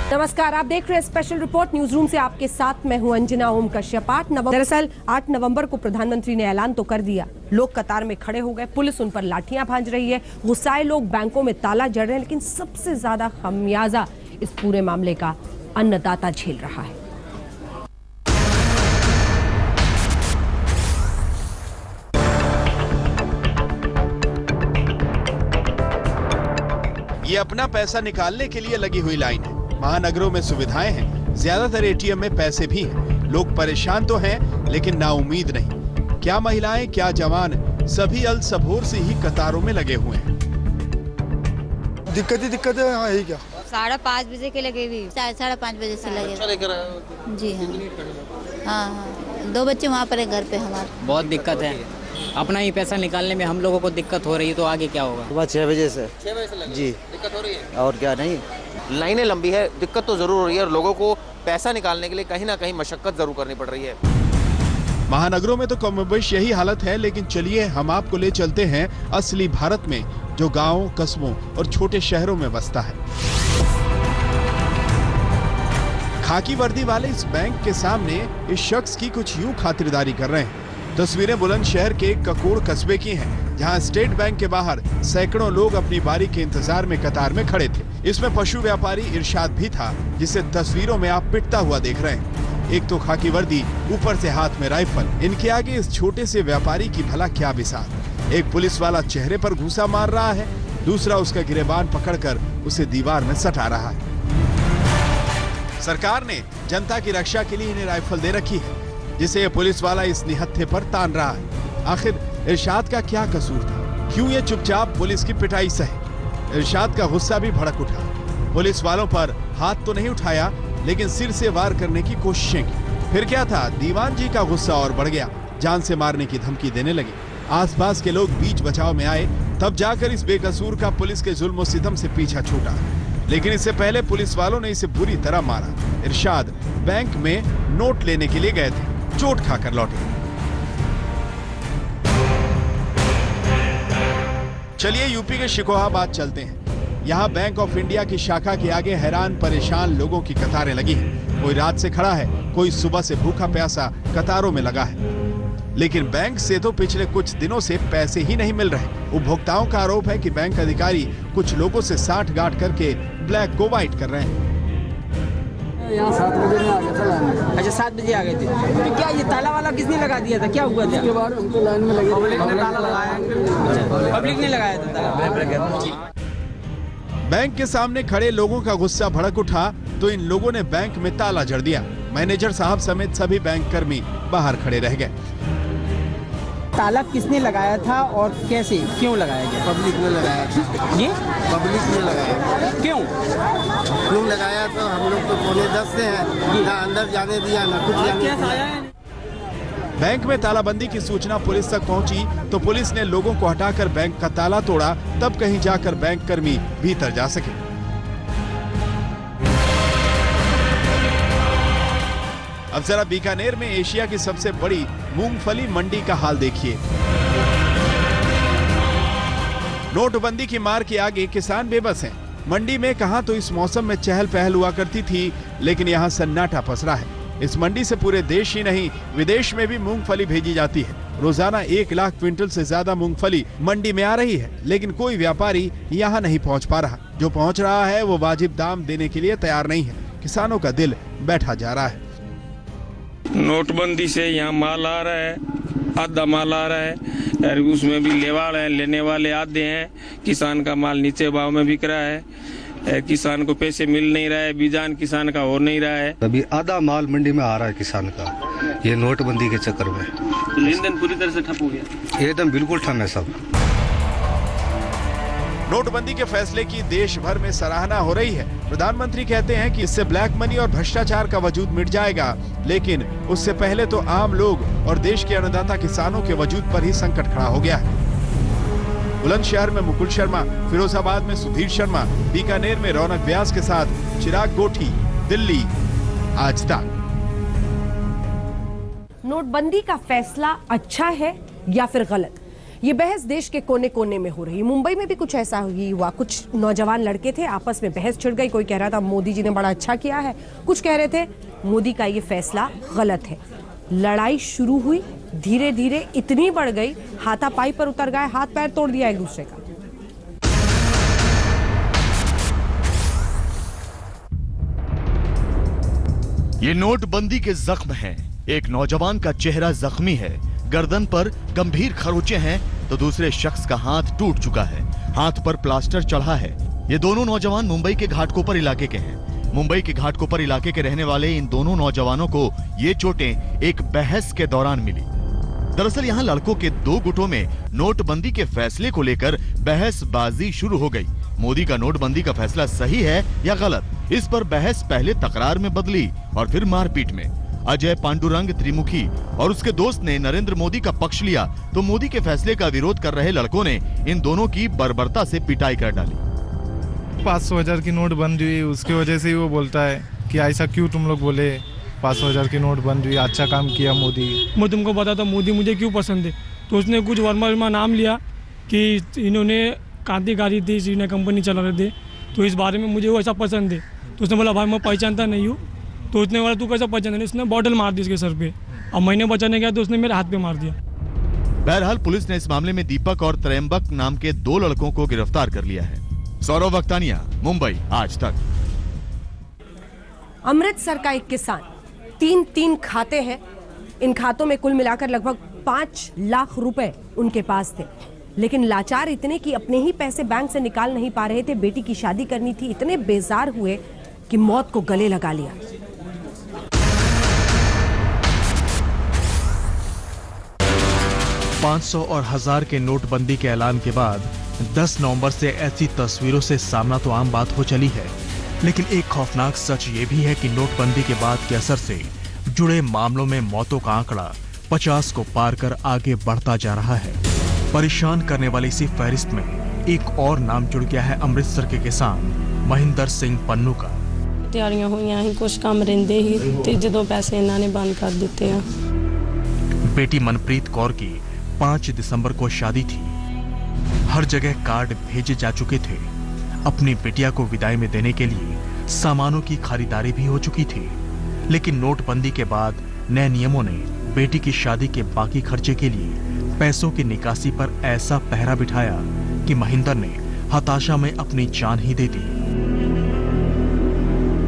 नमस्कार, आप देख रहे हैं स्पेशल रिपोर्ट न्यूज रूम से। आपके साथ मैं हूं अंजना ओम कश्यप। दरअसल 8 नवंबर को प्रधानमंत्री ने ऐलान तो कर दिया, लोग कतार में खड़े हो गए, पुलिस उन पर लाठियां भांज रही है, गुस्साए लोग बैंकों में ताला जड़ रहे हैं, लेकिन सबसे ज्यादा खमियाजा इस पूरे मामले का अन्नदाता झेल रहा है। ये अपना पैसा निकालने के लिए लगी हुई लाइन है। महानगरों में सुविधाएं हैं, ज्यादातर एटीएम में पैसे भी हैं। लोग परेशान तो हैं, लेकिन नाउमीद नहीं। क्या महिलाएं, क्या जवान, सभी अल सबोर से ही कतारों में लगे हुए हैं। दिक्कत है यहाँ है क्या? 5:30 बजे के लगे हुई, 5:30 बजे से लगे। जी हाँ, 2 बच्चे वहाँ पर है घर पे हमारे। बहुत दिक्कत है, अपना ही पैसा निकालने में हम लोगों को दिक्कत हो रही है, तो आगे क्या होगा? सुबह 6 बजे से। 6 बजे से लगे जी, दिक्कत हो रही है। और क्या नहीं, लाइनें लंबी है, दिक्कत तो जरूर हो रही है और लोगों को पैसा निकालने के लिए कहीं ना कहीं मशक्कत जरूर करनी पड़ रही है। महानगरों में तो कमोबेश यही हालत है, लेकिन चलिए हम आपको ले चलते हैं असली भारत में, जो गाँव, कस्बों और छोटे शहरों में बसता है। खाकी वर्दी वाले इस बैंक के सामने इस शख्स की कुछ यूं खातिरदारी कर रहे हैं। तस्वीरें बुलंदशहर के ककोड़ कस्बे की हैं, जहां स्टेट बैंक के बाहर सैकड़ों लोग अपनी बारी के इंतजार में कतार में खड़े थे। इसमें पशु व्यापारी इरशाद भी था, जिसे तस्वीरों में आप पिटता हुआ देख रहे हैं। एक तो खाकी वर्दी, ऊपर से हाथ में राइफल। इनके आगे इस छोटे से व्यापारी की भला क्या बिसात। एक पुलिस वाला चेहरे पर घूंसा मार रहा है, दूसरा उसका गिरेबान पकड़कर उसे दीवार में सटा रहा है। सरकार ने जनता की रक्षा के लिए इन्हें राइफल दे रखी है, जिसे ये पुलिस वाला इस निहत्थे पर तान रहा है। आखिर इरशाद का क्या कसूर था? क्यों ये चुपचाप पुलिस की पिटाई सहे? इरशाद का गुस्सा भी भड़क उठा। पुलिस वालों पर हाथ तो नहीं उठाया, लेकिन सिर से वार करने की कोशिशें की। फिर क्या था, दीवान जी का गुस्सा और बढ़ गया, जान से मारने की धमकी देने लगे। आसपास के लोग बीच बचाव में आए, तब जाकर इस बेकसूर का पुलिस के जुल्म और सितम से पीछा छूटा। लेकिन इससे पहले पुलिस वालों ने इसे बुरी तरह मारा। इरशाद बैंक में नोट लेने के लिए गए थे, चोट खाकर लौटे। चलिए यूपी के शिकोहाबाद चलते हैं। यहाँ बैंक ऑफ इंडिया की शाखा के आगे हैरान परेशान लोगों की कतारें लगी हैं। कोई रात से खड़ा है, कोई सुबह से भूखा प्यासा कतारों में लगा है। लेकिन बैंक से तो पिछले कुछ दिनों से पैसे ही नहीं मिल रहे। उपभोक्ताओं का आरोप है कि बैंक अधिकारी कुछ लोगों से साठ-गांठ करके ब्लैक को व्हाइट कर रहे हैं। यहाँ 7 बजे में आ गया था। अच्छा, 7 बजे आ गए थे। तो क्या ये ताला वाला किसने लगा दिया था? क्या हुआ था? उसके बाद हम तो लाइन में लगे, पब्लिक ने ताला लगाया। पब्लिक ने लगाया था ताला। बैंक के सामने खड़े लोगों का गुस्सा भड़क उठा तो इन लोगों ने बैंक में ताला जड़ दिया। मैनेजर साहब समेत सभी बैंक कर्मी बाहर खड़े रह गए। ताला किसने लगाया था और कैसे, क्यों लगाया गया? पब्लिक ने लगाया था। ये पब्लिक ने लगाया। क्यों लगाया? तो हम लोग तो 9:45 से हैं, ना अंदर जाने दिया ना कुछ जाने दिया। बैंक में तालाबंदी की सूचना पुलिस तक पहुंची तो पुलिस ने लोगों को हटाकर बैंक का ताला तोड़ा, तब कहीं जाकर बैंक कर्मी भीतर जा सके। अब जरा बीकानेर में एशिया की सबसे बड़ी मूंगफली मंडी का हाल देखिए। नोटबंदी की मार के आगे किसान बेबस हैं। मंडी में कहां तो इस मौसम में चहल पहल हुआ करती थी, लेकिन यहां सन्नाटा पसरा है। इस मंडी से पूरे देश ही नहीं, विदेश में भी मूंगफली भेजी जाती है। रोजाना 1 लाख क्विंटल से ज्यादा मूंगफली मंडी में आ रही है, लेकिन कोई व्यापारी यहां नहीं पहुंच पा रहा। जो पहुंच रहा है वो वाजिब दाम देने के लिए तैयार नहीं है। किसानों का दिल बैठा जा रहा है। नोटबंदी से यहाँ माल आ रहा है, आधा माल आ रहा है, और उसमें भी लेवाड़ है, लेने वाले आधे हैं। किसान का माल नीचे भाव में बिक रहा है, किसान को पैसे मिल नहीं रहा है, बीजान किसान का हो नहीं रहा है। अभी आधा माल मंडी में आ रहा है किसान का, ये नोटबंदी के चक्कर में। लेन देन पूरी तरह से ठप हो गया, एकदम बिल्कुल ठप है सब। नोटबंदी के फैसले की देश भर में सराहना हो रही है। प्रधानमंत्री कहते हैं कि इससे ब्लैक मनी और भ्रष्टाचार का वजूद मिट जाएगा, लेकिन उससे पहले तो आम लोग और देश के अन्नदाता किसानों के वजूद पर ही संकट खड़ा हो गया है। बुलंदशहर में मुकुल शर्मा, फिरोजाबाद में सुधीर शर्मा, बीकानेर में रौनक व्यास के साथ चिराग गोठी, दिल्ली, आज तक। नोटबंदी का फैसला अच्छा है या फिर गलत? ये बहस देश के कोने कोने में हो रही है। मुंबई में भी कुछ ऐसा ही हुआ। कुछ नौजवान लड़के थे, आपस में बहस छिड़ गई। कोई कह रहा था मोदी जी ने बड़ा अच्छा किया है, कुछ कह रहे थे मोदी का ये फैसला गलत है। लड़ाई शुरू हुई, धीरे धीरे इतनी बढ़ गई, हाथापाई पर उतर गए, हाथ पैर तोड़ दिया एक दूसरे का। ये नोटबंदी के जख्म हैं। एक नौजवान का चेहरा जख्मी है, गर्दन पर गंभीर खरोंचे हैं, तो दूसरे शख्स का हाथ टूट चुका है, हाथ पर प्लास्टर चढ़ा है। ये दोनों नौजवान मुंबई के घाटकोपर इलाके के हैं। मुंबई के घाटकोपर इलाके के रहने वाले इन दोनों नौजवानों को ये चोटें एक बहस के दौरान मिली। दरअसल यहाँ लड़कों के दो गुटों में नोटबंदी के फैसले को लेकर बहसबाजी शुरू हो गई। मोदी का नोटबंदी का फैसला सही है या गलत, इस पर बहस पहले तकरार में बदली और फिर मारपीट में। अजय पांडुरंग त्रिमुखी और उसके दोस्त ने नरेंद्र मोदी का पक्ष लिया, तो मोदी के फैसले का विरोध कर रहे लड़कों ने इन दोनों की बर्बरता से पिटाई कर डाली। 500,000 की नोट बंद हुई, उसकी वजह से ही वो बोलता है कि ऐसा क्यों तुम लोग बोले, 500,000 की नोट बंद हुई, अच्छा काम किया मोदी। मैं तुमको बताता मोदी मुझे क्यों पसंद है, तो उसने कुछ वर्मा नाम लिया कि इन्होंने क्रांतिकारी थी, इन्हें कंपनी चला रहे थे, तो इस बारे में मुझे वो ऐसा पसंद है। तो उसने बोला भाई मैं पहचानता नहीं हूँ, तो उसने बोला तू कैसा पहचान, उसने बॉटल मार दी उसके सर पे। अब मैंने बचाने गया तो उसने मेरे हाथ पे मार दिया। बहरहाल पुलिस ने इस मामले में दीपक और त्रयंबक नाम के दो लड़कों को गिरफ्तार कर लिया है। सौरभ वक्तानिया, मुंबई, आज तक। अमृतसर का एक किसान, 3 खाते हैं। इन खातों में कुल मिलाकर लगभग 5 लाख रुपए उनके पास थे, लेकिन लाचार इतने कि अपने ही पैसे बैंक से निकाल नहीं पा रहे थे। बेटी की शादी करनी थी, इतने बेजार हुए कि मौत को गले लगा लिया। 500 और 1000 के नोटबंदी के ऐलान के बाद 10 नवंबर से ऐसी तस्वीरों से सामना तो आम बात हो चली है, लेकिन एक खौफनाक सच ये भी है कि नोटबंदी के बाद के असर से जुड़े मामलों में मौतों का आंकड़ा 50 को पार कर आगे बढ़ता जा रहा है। परेशान करने वाली इसी फहरिस्त में एक और नाम जुड़ गया है अमृतसर के किसान महिंदर सिंह पन्नू का। ਤਿਆਰੀਆਂ ਹੋਈਆਂ ਹੀ ਕੁਝ ਕੰਮ ਰਹਿੰਦੇ ਹੀ ਤੇ ਜਦੋਂ ਪੈਸੇ ਇਹਨਾਂ ਨੇ ਬੰਦ कर ਦਿੱਤੇ ਆ। बेटी मनप्रीत कौर की 5 दिसंबर को शादी थी। हर जगह कार्ड भेजे जा चुके थे। अपनी बिटिया को विदाई में देने के लिए सामानों की खरीदारी भी हो चुकी थी, लेकिन नोटबंदी के बाद नए नियमों ने बेटी की शादी के बाकी खर्चे के लिए पैसों की निकासी पर ऐसा पहरा बिठाया कि महिंदर ने हताशा में अपनी जान ही दे दी।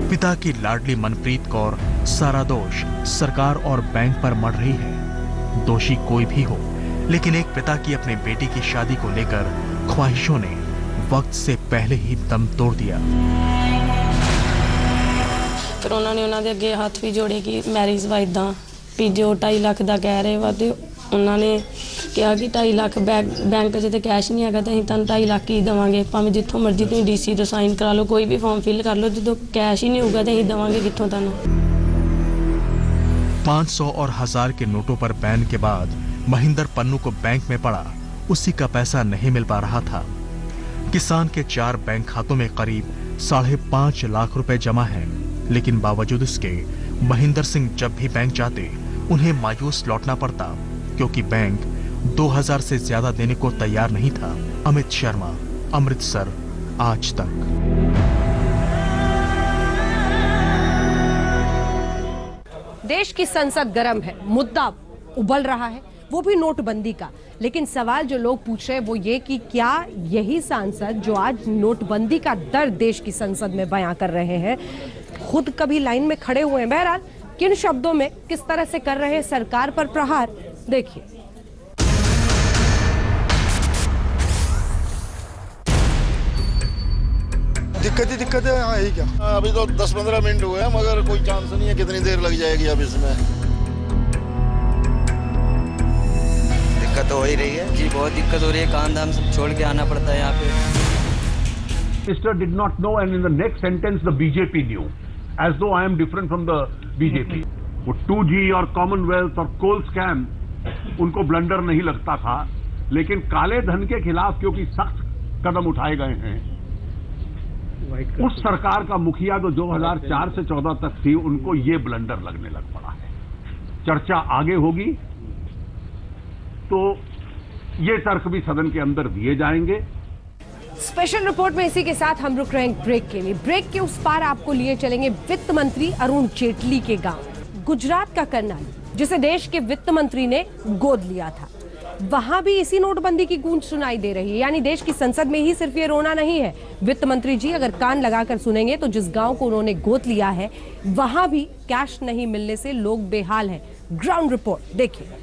पिता की लाडली मनप्रीत कौर सारा दोष सरकार और बैंक पर मढ़ रही है। दोषी कोई भी हो, लेकिन एक पिता की अपनी बेटी की शादी को लेकर ख्वाहिशों ने वक्त से पहले ही दम तोड़ दिया। फिर उन्होंने उन्होंने अगे हाथ भी जोड़े कि मैरिज वा इदा भी जो 2.5 लाख का कह रहे वा, तो उन्होंने कहा कि 2.5 लाख बैंक च कैश नहीं है, तो अं तुम 2.5 लाख ही देवांगे, भावें जितों मर्जी तुम DC तो साइन करा लो, कोई भी फॉर्म फिल कर लो, जो कैश ही नहीं होगा तो अं देवांगे कितों तुम। 500 और 1000 के नोटों पर बैन के बाद महिंदर पन्नू को बैंक में पड़ा उसी का पैसा नहीं मिल पा रहा था। किसान के 4 बैंक खातों में करीब 5.5 लाख रुपए जमा हैं, लेकिन बावजूद इसके महिंदर सिंह जब भी बैंक जाते उन्हें मायूस लौटना पड़ता, क्योंकि बैंक 2000 से ज्यादा देने को तैयार नहीं था। अमित शर्मा, अमृतसर, आज तक। देश की संसद गर्म है, मुद्दा उबल रहा है, वो भी नोटबंदी का। लेकिन सवाल जो लोग पूछ रहे हैं वो ये कि क्या यही सांसद जो आज नोटबंदी का दर्द देश की संसद में बयां कर रहे हैं, खुद कभी लाइन में खड़े हुए हैं? बहरहाल किन शब्दों में किस तरह से कर रहे हैं सरकार पर प्रहार, देखिए। दिक्कत है, हाँ यही क्या। अभी तो 10-15 मिनट हुए हैं, मगर कोई चांस नहीं है कितनी देर लग जाएगी अब इसमें। दिक्कत हो ही रही है जी, बहुत दिक्कत हो रही है, काम धाम सब छोड़ के आना पड़ता है यहाँ पे। Minister did not know, and in the next sentence the BJP knew, as though I am different from the BJP. वो 2G और कॉमनवेल्थ और कोल स्कैम उनको ब्लंडर नहीं लगता था, लेकिन काले धन के खिलाफ क्योंकि सख्त कदम उठाए गए हैं, उस सरकार का मुखिया जो 2004 से 14 तक थी, उनको ये ब्लंडर लगने लग पड़ा है। चर्चा आगे होगी तो ये तर्क भी सदन के अंदर दिए जाएंगे। स्पेशल रिपोर्ट में इसी के साथ हम रुक रहे हैं ब्रेक के लिए। ब्रेक के उस पार आपको लिए चलेंगे वित्त मंत्री अरुण जेटली के गांव, गुजरात का करनाली, जिसे देश के वित्त मंत्री ने गोद लिया था। वहां भी इसी नोटबंदी की गूंज सुनाई दे रही है। यानी देश की संसद में ही सिर्फ ये रोना नहीं है। वित्त मंत्री जी अगर कान लगाकर सुनेंगे तो जिस गांव को उन्होंने गोद लिया है वहां भी कैश नहीं मिलने से लोग बेहाल हैं। ग्राउंड रिपोर्ट देखिए।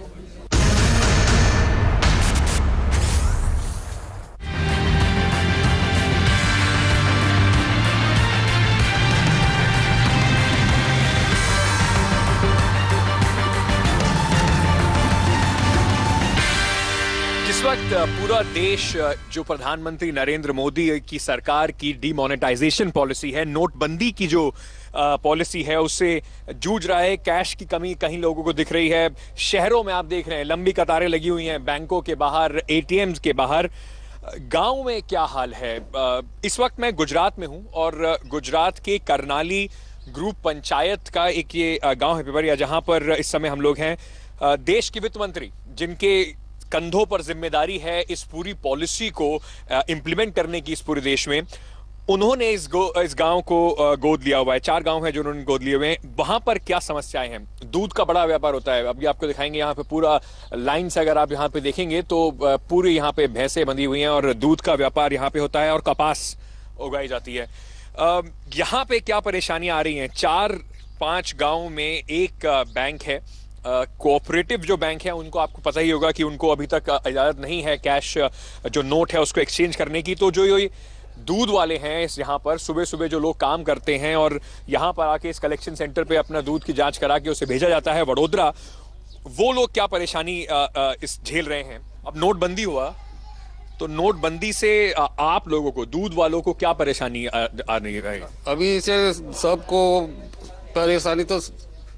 इस वक्त पूरा देश जो प्रधानमंत्री नरेंद्र मोदी की सरकार की डीमोनेटाइजेशन पॉलिसी है, नोटबंदी की जो पॉलिसी है, उससे जूझ रहा है। कैश की कमी कहीं लोगों को दिख रही है। शहरों में आप देख रहे हैं लंबी कतारें लगी हुई हैं, बैंकों के बाहर, एटीएम्स के बाहर। गांव में क्या हाल है? इस वक्त मैं गुजरात में हूं और गुजरात के करनाली ग्रुप पंचायत का एक ये गांव है पिपरिया, जहां पर इस समय हम लोग हैं। देश के वित्त मंत्री जिनके कंधों पर जिम्मेदारी है इस पूरी पॉलिसी को इंप्लीमेंट करने की इस पूरे देश में, उन्होंने इस गांव को गोद लिया हुआ है। 4 गांव हैं जो उन्होंने गोद लिए हुए हैं। वहां पर क्या समस्याएं हैं? दूध का बड़ा व्यापार होता है, अभी आपको दिखाएंगे। यहाँ पे पूरा लाइन से अगर आप यहाँ पे देखेंगे तो पूरी यहाँ पे भैंसें बंधी हुई हैं और दूध का व्यापार यहाँ पे होता है और कपास उगाई जाती है। यहाँ पे क्या परेशानियां आ रही हैं? 4-5 गाँव में एक बैंक है, कोऑपरेटिव जो बैंक है, उनको आपको पता ही होगा कि उनको अभी तक इजाजत नहीं है कैश जो नोट है उसको एक्सचेंज करने की। तो जो ये दूध वाले हैं इस यहाँ पर सुबह सुबह जो लोग काम करते हैं और यहाँ पर आके इस कलेक्शन सेंटर पे अपना दूध की जांच करा के उसे भेजा जाता है वडोदरा, वो लोग क्या परेशानी इस झेल रहे हैं। अब नोटबंदी हुआ तो नोटबंदी से आप लोगों को, दूध वालों को क्या परेशानी आ रही है? अभी से सबको परेशानी तो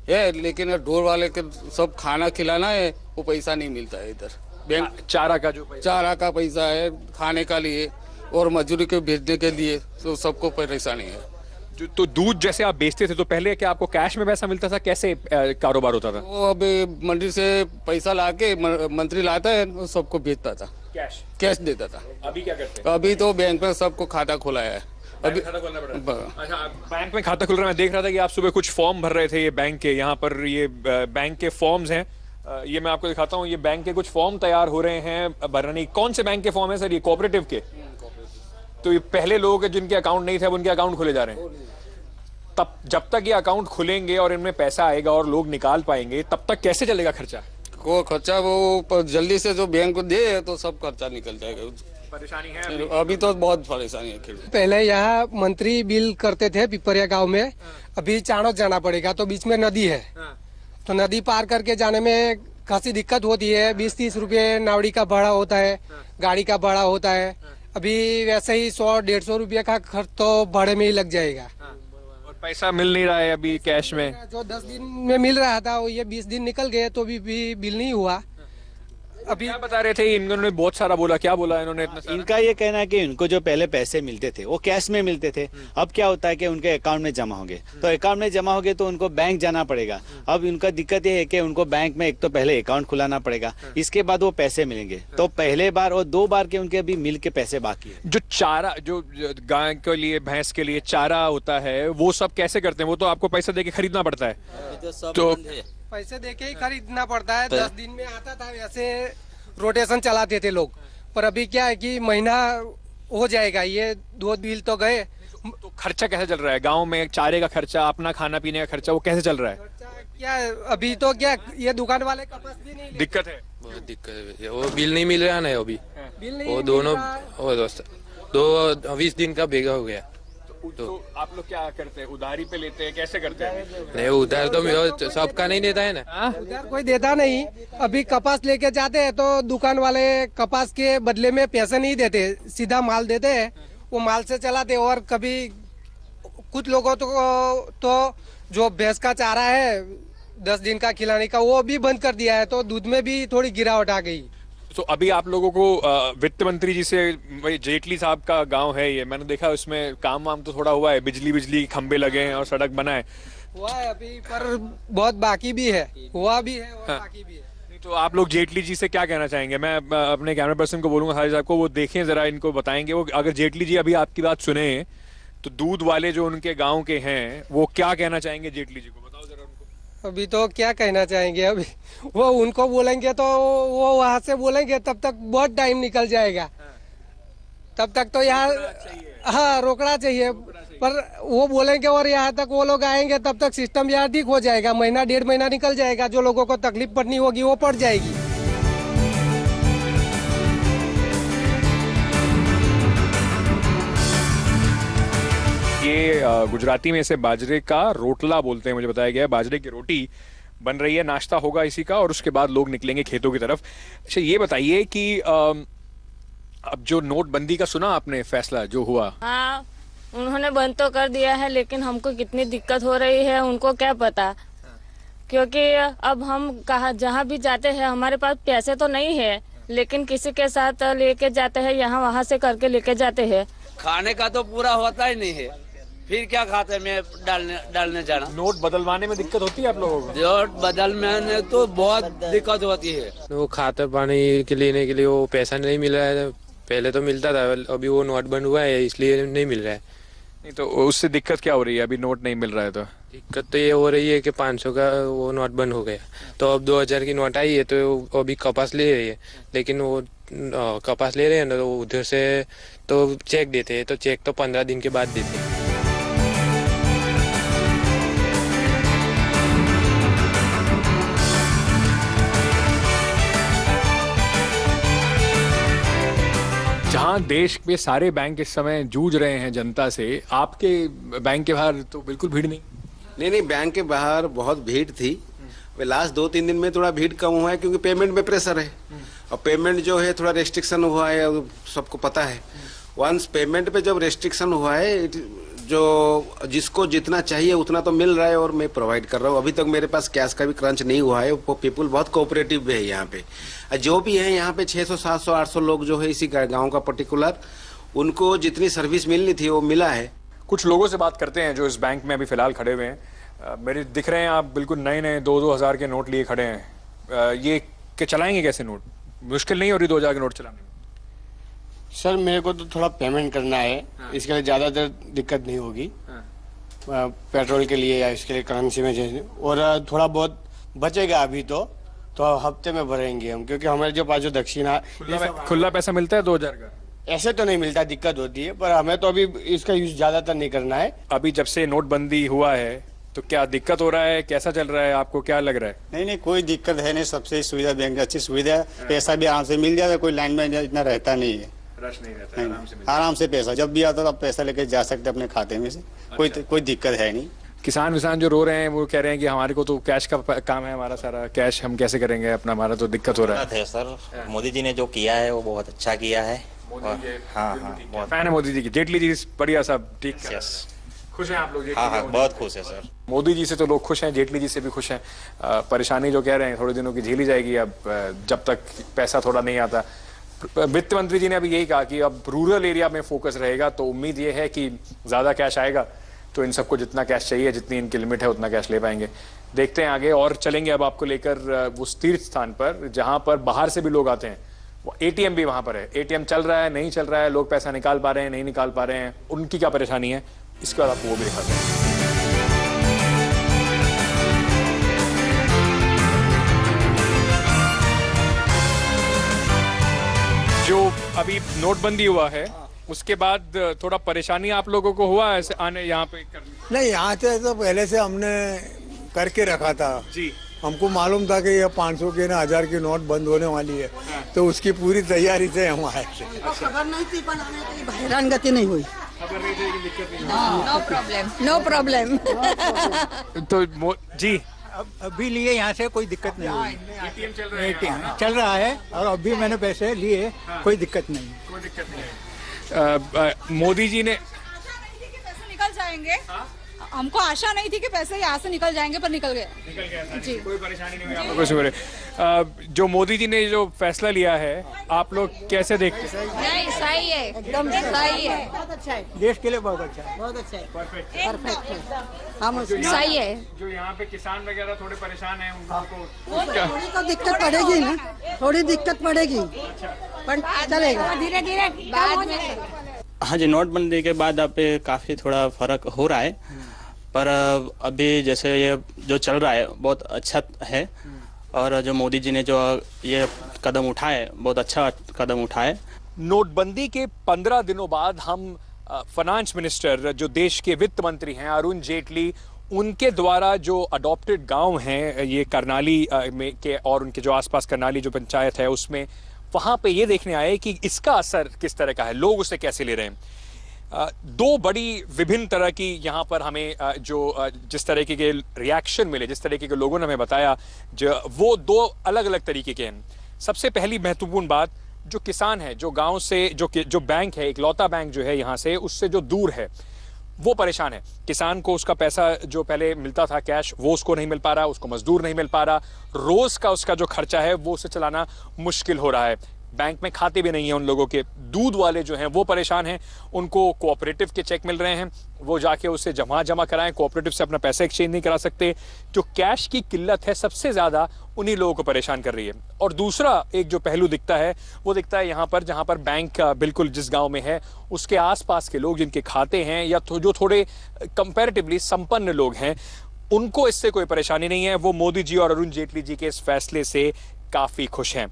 है, लेकिन डोर वाले के सब खाना खिलाना है, वो पैसा नहीं मिलता है इधर। बैंक चारा का पैसा है खाने का लिए और मजदूरी के भेजने के लिए, तो सबको परेशानी है। तो दूध जैसे आप बेचते थे तो पहले क्या आपको कैश में पैसा मिलता था? कैसे कारोबार होता था? वो अभी मंडी से पैसा लाके मंत्री लाता है, सबको भेजता था, कैश देता था। अभी क्या करते हैं? अभी तो बैंक में सबको खाता खोलाया है। अभी खाता खोलना पड़ा। अच्छा, बैंक में खाता खुल रहा है। मैं देख रहा था कि आप सुबह कुछ फॉर्म भर रहे थे ये बैंक के। यहाँ पर ये बैंक के फॉर्म्स हैं, ये मैं आपको दिखाता हूँ। ये बैंक के कुछ फॉर्म तैयार हो रहे हैं भरने। कौन से बैंक के फॉर्म है सर? ये कोऑपरेटिव के। तो ये पहले लोग जिनके अकाउंट नहीं थे अब उनके अकाउंट खोले जा रहे हैं। तब जब तक ये अकाउंट खुलेंगे और इनमें पैसा आएगा और लोग निकाल पाएंगे, तब तक कैसे चलेगा खर्चा? वो खर्चा वो जल्दी से जो बैंक को दे तो सब खर्चा निकल जाएगा। परेशानी है अभी तो बहुत परेशानी है। पहले यहाँ मंत्री बिल करते थे पिपरिया गांव में, अभी चाणोद जाना पड़ेगा, तो बीच में नदी है, तो नदी पार करके जाने में खासी दिक्कत होती है। 20-30 रुपये नावड़ी का भाड़ा होता है, गाड़ी का भाड़ा होता है। अभी वैसे ही 100-150 रुपये का खर्च तो भाड़े में ही लग जाएगा। और पैसा मिल नहीं रहा है अभी कैश में। जो 10 दिन में मिल रहा था वो ये 20 दिन निकल गए तो भी बिल नहीं हुआ। अभी क्या बता रहे थे? इन्होंने बहुत सारा बोला। क्या बोला इन्होंने? इनका ये कहना है कि इनको जो पहले पैसे मिलते थे वो कैश में मिलते थे, अब क्या होता है कि उनके अकाउंट में जमा होंगे, तो अकाउंट में जमा होंगे तो उनको बैंक जाना पड़ेगा। अब उनका दिक्कत ये है कि उनको बैंक में एक तो पहले अकाउंट खुलाना पड़ेगा, इसके बाद वो पैसे मिलेंगे। तो पहले बार और 2 बार के उनके अभी मिल के पैसे बाकी है। जो चारा, जो गाय के लिए, भैंस के लिए चारा होता है, वो सब कैसे करते हैं? वो तो आपको पैसा दे के खरीदना पड़ता है। तो पैसे दे के ही खरीदना पड़ता है। 10 दिन में आता था, वैसे रोटेशन चलाते थे लोग, पर अभी क्या है कि महीना हो जाएगा, ये 2 बिल तो गए। तो खर्चा कैसे चल रहा है गांव में? चारे का खर्चा, अपना खाना पीने का खर्चा, वो कैसे चल रहा है? क्या अभी तो क्या ये दुकान वाले का पास भी नहीं, दिक्कत है, बहुत दिक्कत है। वो बिल नहीं मिल रहा ना अभी, बिल नहीं वो दोनों 20 दिन का भेगा हो गया। तो आप लोग क्या करते हैं? उधारी पे लेते हैं? कैसे करते हैं? नहीं, उधार तो सबका नहीं देता है ना। उधार कोई देता नहीं। अभी कपास लेके जाते हैं तो दुकान वाले कपास के बदले में पैसे नहीं देते, सीधा माल देते हैं, वो माल से चलाते। और कभी कुछ लोगों तो जो भैंस का चारा है 10 दिन का खिलाने का, वो भी बंद कर दिया है, तो दूध में भी थोड़ी गिरावट आ गई। तो अभी आप लोगों को वित्त मंत्री जी से, भाई जेटली साहब का गांव है ये, मैंने देखा उसमें काम वाम तो थोड़ा हुआ है, बिजली खंबे लगे हैं और सड़क बना है, हुआ है अभी, पर बहुत बाकी भी है, हुआ भी है और बाकी भी है। तो आप लोग जेटली जी से क्या कहना चाहेंगे? मैं अपने कैमरा पर्सन को बोलूंगा हारिस साहब को, वो देखें जरा, इनको बताएंगे वो, अगर जेटली जी अभी आपकी बात सुने तो दूध वाले जो उनके गांव के हैं वो क्या कहना चाहेंगे जेटली जी को, बताओ जरा उनको। अभी तो क्या कहना चाहेंगे, अभी वो उनको बोलेंगे तो वो वहां से बोलेंगे तब तक बहुत टाइम निकल जाएगा। तब तक तो यहाँ हाँ रोकना चाहिए, पर वो बोलेंगे और यहाँ तक वो लोग आएंगे तब तक सिस्टम यहाँ ठीक हो जाएगा। महीना 1.5 महीना निकल जाएगा, जो लोगों को तकलीफ पड़नी होगी वो पड़ जाएगी। ये गुजराती में इसे बाजरे का रोटला बोलते हैं, मुझे बताया गया है। बाजरे की रोटी बन रही है, नाश्ता होगा इसी का, और उसके बाद लोग निकलेंगे खेतों की तरफ। अच्छा ये बताइए कि अब जो नोटबंदी का सुना आपने फैसला जो हुआ? हाँ, उन्होंने बंद तो कर दिया है, लेकिन हमको कितनी दिक्कत हो रही है उनको क्या पता, क्योंकि अब हम कहा जहाँ भी जाते हैं हमारे पास पैसे तो नहीं है, लेकिन किसी के साथ लेके जाते हैं, यहाँ वहाँ से करके लेके जाते हैं। खाने का तो पूरा होता ही नहीं है, फिर क्या खाते में डालने जाना। नोट बदलवाने में दिक्कत होती है आप लोगों को? नोट बदलने तो बहुत दिक्कत होती है। वो खाते पानी के लेने के लिए वो पैसा नहीं मिल रहा है, पहले तो मिलता था, अभी वो नोट बंद हुआ है इसलिए नहीं मिल रहा है। नहीं तो उससे दिक्कत क्या हो रही है, अभी नोट नहीं मिल रहा है तो? दिक्कत तो ये हो रही है कि 500 का वो नोट बंद हो गया, तो अब 2000 की नोट आई है, तो अभी कपास ले रही है, लेकिन वो कपास ले रहे हैं ना, तो उधर से तो चेक देते हैं, तो चेक तो 15 दिन के बाद देते हैं। जहां देश के सारे बैंक इस समय जूझ रहे हैं जनता से, आपके बैंक के बाहर तो बिल्कुल भीड़ नहीं? नहीं, बैंक के बाहर बहुत भीड़ थी। लास्ट 2-3 दिन में थोड़ा भीड़ कम हुआ है, क्योंकि पेमेंट में प्रेशर है, और पेमेंट जो है थोड़ा रेस्ट्रिक्शन हुआ है, सबको पता है। वंस पेमेंट पे जब रेस्ट्रिक्शन हुआ है, जो जिसको जितना चाहिए उतना तो मिल रहा है, और मैं प्रोवाइड कर रहा हूँ। अभी तक मेरे पास कैश का भी क्रंच नहीं हुआ है। वो पीपुल बहुत कोऑपरेटिव भी है यहाँ पे। जो भी है यहाँ पे 600, 700, 800 लोग जो है इसी गाँव का पर्टिकुलर, उनको जितनी सर्विस मिलनी थी वो मिला है। कुछ लोगों से बात करते हैं जो इस बैंक में अभी फिलहाल खड़े हुए हैं। मेरे दिख रहे हैं आप बिल्कुल नए नए 2-2 हज़ार के नोट लिए खड़े हैं। ये के चलाएंगे कैसे नोट? मुश्किल नहीं हो रही 2000 के नोट चलाने में? सर मेरे को तो थोड़ा पेमेंट करना है, इसके लिए ज़्यादातर दिक्कत नहीं होगी। पेट्रोल के लिए या इसके लिए करेंसी में जैसे, और थोड़ा बहुत बचेगा अभी तो हफ्ते में भरेंगे हम, क्योंकि हमारे जो पास जो दक्षिणा खुला पैसा मिलता है 2000 का? ऐसे तो नहीं मिलता, दिक्कत होती है, पर हमें तो अभी इसका यूज ज्यादातर नहीं करना है। अभी जब से नोटबंदी हुआ है तो क्या दिक्कत हो रहा है, कैसा चल रहा है, आपको क्या लग रहा है? नहीं, कोई दिक्कत है नहीं, सबसे सुविधा बैंक अच्छी सुविधा है, पैसा भी आराम से मिल जाता है, कोई लाइन में इतना रहता नहीं है, रश नहीं रहता, आराम से पैसा जब भी आता तब पैसा लेके जा सकते अपने खाते में से। कोई दिक्कत है नहीं। किसान विसान जो रो रहे हैं वो कह रहे हैं कि हमारे को तो कैश का काम है, हमारा सारा कैश हम कैसे करेंगे अपना, हमारा तो दिक्कत हो रहा है। सर मोदी जी ने जो किया है वो बहुत अच्छा किया है। हाँ, फैन है मोदी जी की। जेटली जी बढ़िया साहब, ठीक है, खुश हैं आप लोग? हाँ, बहुत खुश है सर। मोदी जी से तो लोग खुश हैं, जेटली जी से भी खुश हैं। परेशानी जो कह रहे हैं थोड़े दिनों की झेली जाएगी, अब जब तक पैसा थोड़ा नहीं आता। वित्त मंत्री जी ने अभी यही कहा कि अब रूरल एरिया में फोकस रहेगा, तो उम्मीद ये है कि ज्यादा कैश आएगा, तो इन सबको जितना कैश चाहिए, जितनी इनकी लिमिट है उतना कैश ले पाएंगे। देखते हैं आगे, और चलेंगे अब आपको लेकर उस तीर्थ स्थान पर जहां पर बाहर से भी लोग आते हैं। वो एटीएम भी वहां पर है, एटीएम चल रहा है, नहीं चल रहा है, लोग पैसा निकाल पा रहे हैं, नहीं निकाल पा रहे हैं, उनकी क्या परेशानी है, इसके बाद आपको वो भी दिखाते हैं। जो अभी नोटबंदी हुआ है उसके बाद थोड़ा परेशानी आप लोगों को हुआ ऐसे आने यहाँ पे करने? नहीं, यहाँ से तो पहले से हमने करके रखा था जी। हमको मालूम था कि ये 500 के ना 1000 की नोट बंद होने वाली है, तो उसकी पूरी तैयारी से हम आए थे। खबर नहीं थी, हैरान गति नहीं हुई। खबर नहीं थी, दिक्कत नहीं, नो प्रॉब्लम। तो जी अभी लिए यहाँ से कोई दिक्कत नहीं हुई। एटीएम चल रहा है और अभी मैंने पैसे लिए, कोई दिक्कत नहीं। मोदी जी ने पैसे निकल जाएंगे, हमको आशा नहीं थी कि पैसे यहाँ से निकल जाएंगे, पर निकल गए जी। कोई परेशानी नहीं हुई आप लोगों से। जो मोदी जी ने जो फैसला लिया है आप लोग कैसे देखते हैं? नहीं, सही है, एकदम सही है, बहुत अच्छा है, देश के लिए बहुत अच्छा है, बहुत अच्छा है, परफेक्ट है, हम सही है। जो यहाँ पे किसान वगैरह थोड़े परेशान हैं उनको थोड़ी तो दिक्कत पड़ेगी ना, थोड़ी दिक्कत पड़ेगी, पर चलेगा धीरे धीरे बाद में। हाँ जी, नोटबंदी के बाद अब काफ़ी थोड़ा फर्क हो रहा है, पर अभी जैसे ये जो चल रहा है बहुत अच्छा है, और जो मोदी जी ने जो ये कदम उठाए बहुत अच्छा कदम उठाए। नोटबंदी के 15 दिनों बाद हम फाइनेंस मिनिस्टर जो देश के वित्त मंत्री हैं अरुण जेटली, उनके द्वारा जो अडॉप्टेड गांव हैं ये करनाली में के और उनके जो आसपास करनाली जो पंचायत है उसमें, वहां पे ये देखने आए कि इसका असर किस तरह का है, लोग उसे कैसे ले रहे हैं। दो बड़ी विभिन्न तरह की यहाँ पर हमें जिस तरीके के रिएक्शन मिले, जिस तरीके के लोगों ने हमें बताया, वो दो अलग अलग तरीके के हैं। सबसे पहली महत्वपूर्ण बात, जो किसान है, जो गांव से जो बैंक है, इकलौता बैंक जो है यहाँ से, उससे जो दूर है, वो परेशान है। किसान को उसका पैसा जो पहले मिलता था कैश, वो उसको नहीं मिल पा रहा, उसको मजदूर नहीं मिल पा रहा, रोज का उसका जो खर्चा है वो उसे चलाना मुश्किल हो रहा है। बैंक में खाते भी नहीं है उन लोगों के। दूध वाले जो हैं वो परेशान हैं, उनको कोऑपरेटिव के चेक मिल रहे हैं, वो जाके उससे जमा कराएं, कोऑपरेटिव से अपना पैसा एक्सचेंज नहीं करा सकते। जो कैश की किल्लत है सबसे ज्यादा उन्हीं लोगों को परेशान कर रही है। और दूसरा एक जो पहलू दिखता है वो दिखता है यहाँ पर, जहाँ पर बैंक बिल्कुल जिस गांव में है उसके आसपास के लोग जिनके खाते हैं या जो थोड़े कंपैरेटिवली संपन्न लोग हैं, उनको इससे कोई परेशानी नहीं है। वो मोदी जी और अरुण जेटली जी के इस फैसले से काफी खुश हैं।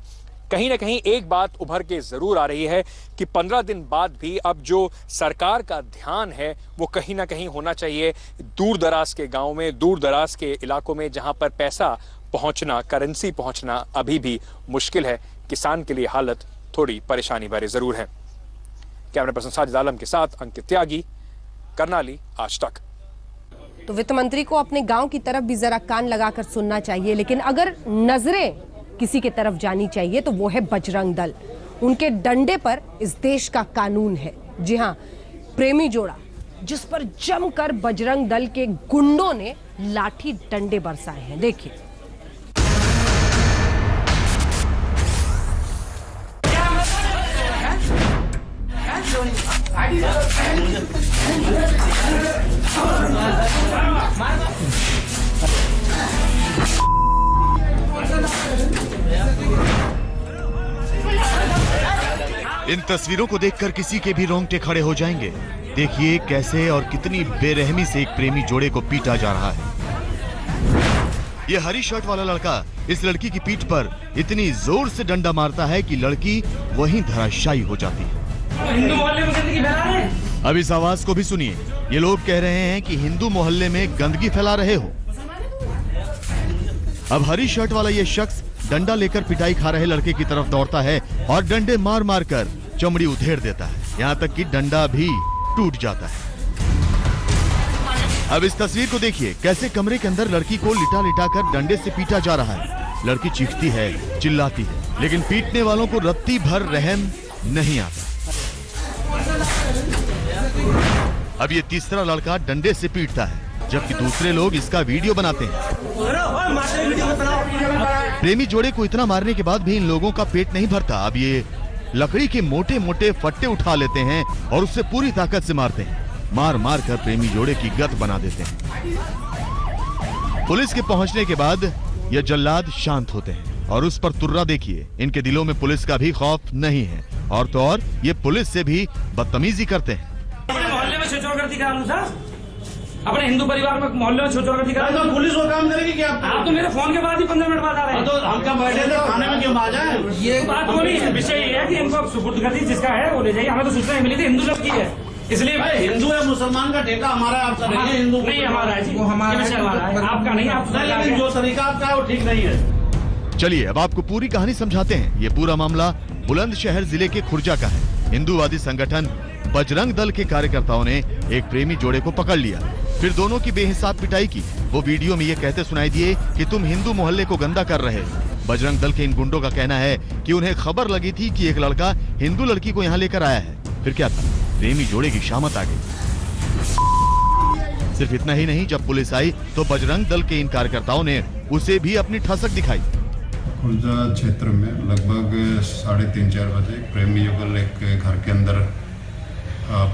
कहीं ना कहीं एक बात उभर के जरूर आ रही है कि 15 दिन बाद भी अब जो सरकार का ध्यान है वो कहीं ना कहीं होना चाहिए दूर दराज के गांव में, दूर दराज के इलाकों में, जहां पर पैसा पहुंचना, करेंसी पहुंचना अभी भी मुश्किल है। किसान के लिए हालत थोड़ी परेशानी भरी जरूर है। कैमरा पर्सन साजिद आलम के साथ अंकित त्यागी, करनाली, आज तक। तो वित्त मंत्री को अपने गांव की तरफ भी जरा कान लगाकर सुनना चाहिए, लेकिन अगर नजरें किसी की तरफ जानी चाहिए तो वो है बजरंग दल। उनके डंडे पर इस देश का कानून है। जी हां, प्रेमी जोड़ा जिस पर जमकर बजरंग दल के गुंडों ने लाठी डंडे बरसाए हैं, देखिए। इन तस्वीरों को देखकर किसी के भी रोंगटे खड़े हो जाएंगे। देखिए कैसे और कितनी बेरहमी से एक प्रेमी जोड़े को पीटा जा रहा है। ये हरी शर्ट वाला लड़का इस लड़की की पीठ पर इतनी जोर से डंडा मारता है कि लड़की वहीं धराशायी हो जाती है। अब इस आवाज को भी सुनिए। ये लोग कह रहे हैं कि हिंदू मोहल्ले में गंदगी फैला रहे हो। अब हरी शर्ट वाला ये शख्स डंडा लेकर पिटाई खा रहे लड़के की तरफ दौड़ता है और डंडे मार मार कर चमड़ी उधेड़ देता है, यहाँ तक कि डंडा भी टूट जाता है। अब इस तस्वीर को देखिए, कैसे कमरे के अंदर लड़की को लिटा लिटा कर डंडे से पीटा जा रहा है। लड़की चीखती है, चिल्लाती है, लेकिन पीटने वालों को रत्ती भर रहम नहीं आता। अब ये तीसरा लड़का डंडे से पीटता है, जबकि दूसरे लोग इसका वीडियो बनाते हैं। प्रेमी जोड़े को इतना मारने के बाद भी इन लोगों का पेट नहीं भरता। अब ये लकड़ी के मोटे मोटे फट्टे उठा लेते हैं और उससे पूरी ताकत से मारते हैं। मार मार कर प्रेमी जोड़े की गत बना देते हैं। पुलिस के पहुंचने के बाद ये जल्लाद शांत होते हैं और उस पर तुर्रा देखिए, इनके दिलों में पुलिस का भी खौफ नहीं है, और तो और ये पुलिस से भी बदतमीजी करते हैं। अपने हिंदू परिवार में मोहल्ले में छोटा तो पुलिस वो काम करेगी क्या? आप तो मेरे फोन के बाद ही 15 मिनट बाद आ रहे हैं। तो हम क्या बैठे थे खाने में, क्यों आ जाए? ये बात वो नहीं है, विषय ये है कि इनको सुपुर्द कर दी, जिसका है वो ले जाइए। हमें तो सूचना मिली थी हिंदू लोग की है, इसलिए हिंदू है मुसलमान का ठेका हमारा है, आपका नहीं है। हिंदू नहीं हमारा है जी, वो हमारा है, आपका नहीं। आप लेकिन जो तरीका आपका है वो ठीक नहीं है। चलिए अब आपको पूरी कहानी समझाते हैं। ये पूरा मामला बुलंदशहर जिले के खुर्जा का है। हिंदूवादी संगठन बजरंग दल के कार्यकर्ताओं ने एक प्रेमी जोड़े को पकड़ लिया, फिर दोनों की बेहिसाब पिटाई की। वो वीडियो में ये कहते सुनाई दिए कि तुम हिंदू मोहल्ले को गंदा कर रहे हो। बजरंग दल के इन गुंडों का कहना है कि उन्हें खबर लगी थी कि एक लड़का हिंदू लड़की को यहाँ लेकर आया है। फिर क्या था, प्रेमी जोड़े की शामत आ गई। सिर्फ इतना ही नहीं, जब पुलिस आई तो बजरंग दल के इन कार्यकर्ताओं ने उसे भी अपनी ठसक दिखाई। खुर्जा क्षेत्र में लगभग 3:30-4 बजे प्रेमी युगल एक घर के अंदर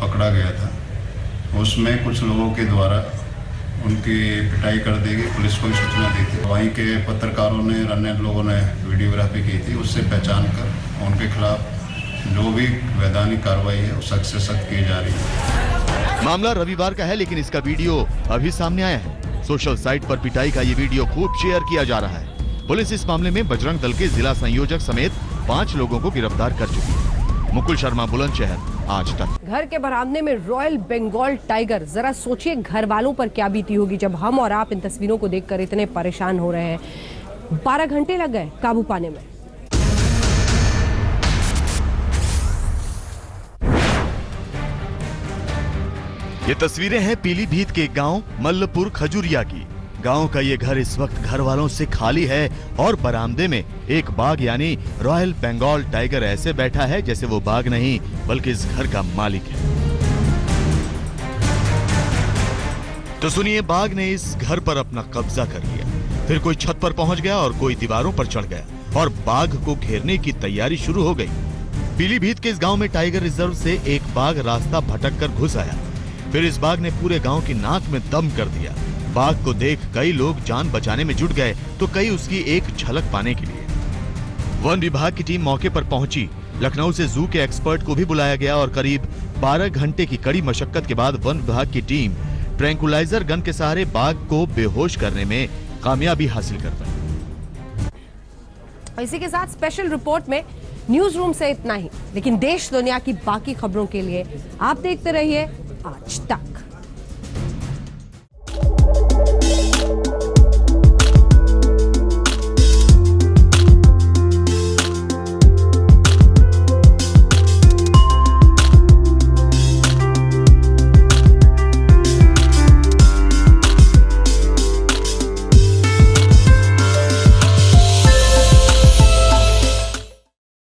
पकड़ा गया था। उसमें कुछ लोगों के द्वारा उनकी पिटाई कर दी गई, पुलिस को भी सूचना दी थी। वहीं के पत्रकारों ने, अन्य लोगों ने वीडियोग्राफी की थी, उससे पहचान कर उनके खिलाफ जो भी वैधानिक कार्रवाई है वो सख्त से सख्त की जा रही है। मामला रविवार का है, लेकिन इसका वीडियो अभी सामने आया है। सोशल साइट पर पिटाई का ये वीडियो खूब शेयर किया जा रहा है। पुलिस इस मामले में बजरंग दल के जिला संयोजक समेत 5 लोगों को गिरफ्तार कर चुकी है। मुकुल शर्मा, बुलंदशहर, आज तक। घर के बरामदे में रॉयल बंगाल टाइगर, जरा सोचिए घर वालों पर क्या बीती होगी जब हम और आप इन तस्वीरों को देखकर इतने परेशान हो रहे हैं। 12 घंटे लग गए काबू पाने में। ये तस्वीरें हैं पीलीभीत के गांव मल्लपुर खजूरिया की। गांव का ये घर इस वक्त घर वालों से खाली है और बरामदे में एक बाघ यानी रॉयल बंगाल टाइगर ऐसे बैठा है जैसे वो बाघ नहीं बल्कि इस घर का मालिक है। तो सुनिए, बाघ ने इस घर पर अपना कब्जा कर लिया, फिर कोई छत पर पहुंच गया और कोई दीवारों पर चढ़ गया और बाघ को घेरने की तैयारी शुरू हो गई। पीलीभीत के इस गांव में टाइगर रिजर्व से एक बाघ रास्ता भटक कर घुस आया। फिर इस बाघ ने पूरे गांव की नाक में दम कर दिया। बाघ को देख कई लोग जान बचाने में जुट गए तो कई उसकी एक झलक पाने के लिए। वन विभाग की टीम मौके पर पहुंची। लखनऊ से जू के एक्सपर्ट को भी बुलाया गया और करीब 12 घंटे की कड़ी मशक्कत के बाद वन विभाग की टीम ट्रैंकुलाइजर गन के सहारे बाघ को बेहोश करने में कामयाबी हासिल कर पाई। इसी के साथ स्पेशल रिपोर्ट में न्यूज रूम से इतना ही, लेकिन देश दुनिया की बाकी खबरों के लिए आप देखते रहिए आज तक।